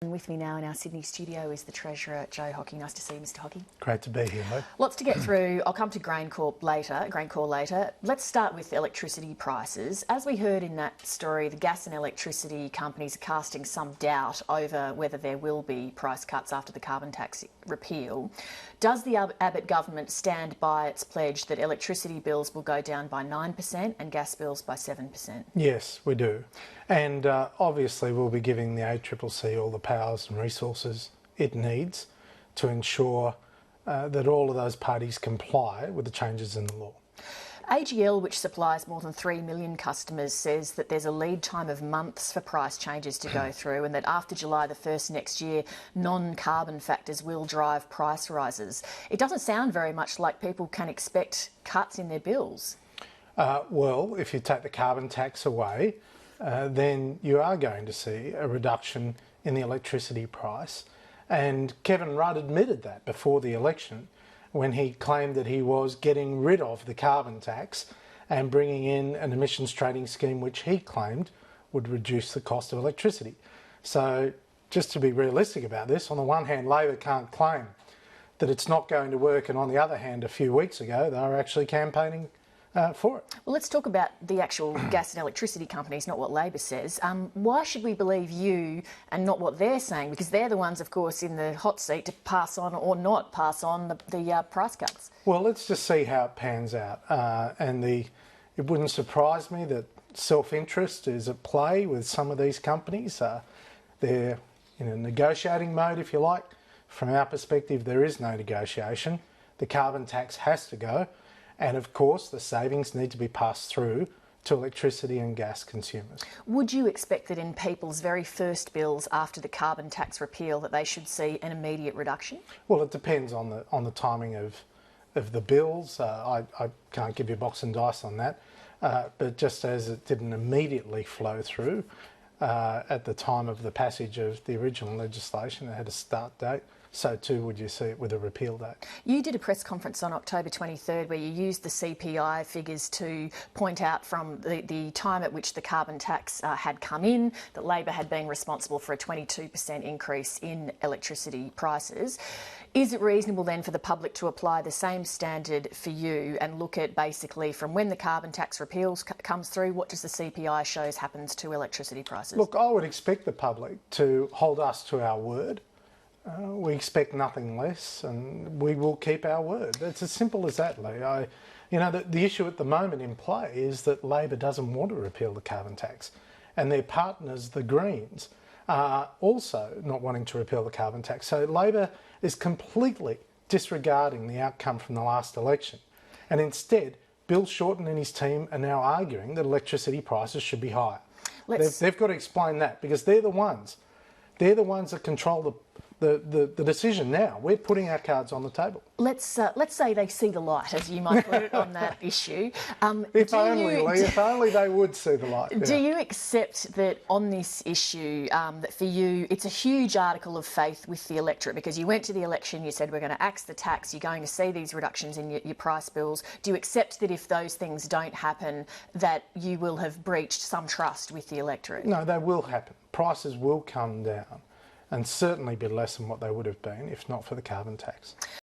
And with me now in our Sydney studio is the Treasurer, Joe Hockey. Nice to see you, Mr Hockey. Great to be here, mate. Lots to get through. I'll come to GrainCorp later. Let's start with electricity prices. As we heard in that story, the gas and electricity companies are casting some doubt over whether there will be price cuts after the carbon tax repeal. Does the Abbott government stand by its pledge that electricity bills will go down by 9% and gas bills by 7%? Yes, we do. And obviously we'll be giving the ACCC all the powers and resources it needs to ensure that all of those parties comply with the changes in the law. AGL, which supplies more than 3 million customers, says that there's a lead time of months for price changes to go through and that after July the 1st next year, non-carbon factors will drive price rises. It doesn't sound very much like people can expect cuts in their bills. Well, if you take the carbon tax away, then you are going to see a reduction in the electricity price. And Kevin Rudd admitted that before the election when he claimed that he was getting rid of the carbon tax and bringing in an emissions trading scheme which he claimed would reduce the cost of electricity. So just to be realistic about this, on the one hand, Labor can't claim that it's not going to work, and on the other hand, a few weeks ago, they were actually campaigning for it. Well, let's talk about the actual gas and electricity companies, not what Labor says. Why should we believe you and not what they're saying? Because they're the ones, of course, in the hot seat to pass on or not pass on the price cuts. Well, let's just see how it pans out. It wouldn't surprise me that self-interest is at play with some of these companies. They're in a negotiating mode, if you like. From our perspective, there is no negotiation. The carbon tax has to go. And of course, the savings need to be passed through to electricity and gas consumers. Would you expect that in people's very first bills after the carbon tax repeal that they should see an immediate reduction? Well, it depends on the timing of the bills. I can't give you a box and dice on that. But just as it didn't immediately flow through at the time of the passage of the original legislation, it had a start date. So too would you see it with a repeal date. You did a press conference on October 23rd where you used the CPI figures to point out from the time at which the carbon tax had come in that Labor had been responsible for a 22% increase in electricity prices. Is it reasonable then for the public to apply the same standard for you and look at basically from when the carbon tax repeals comes through, what does the CPI shows happens to electricity prices? Look, I would expect the public to hold us to our word. We expect nothing less, and we will keep our word. It's as simple as that, Lee. The issue at the moment in play is that Labor doesn't want to repeal the carbon tax, and their partners, the Greens, are also not wanting to repeal the carbon tax. So Labor is completely disregarding the outcome from the last election, and instead, Bill Shorten and his team are now arguing that electricity prices should be higher. They've got to explain that because they're the ones that control the decision now. We're putting our cards on the table. Let's say they see the light, as you might put it, on that issue. If only they would see the light. Yeah. Do you accept that on this issue, that for you, it's a huge article of faith with the electorate because you went to the election, you said we're going to axe the tax, you're going to see these reductions in your price bills. Do you accept that if those things don't happen, that you will have breached some trust with the electorate? No, they will happen. Prices will come down and certainly be less than what they would have been if not for the carbon tax.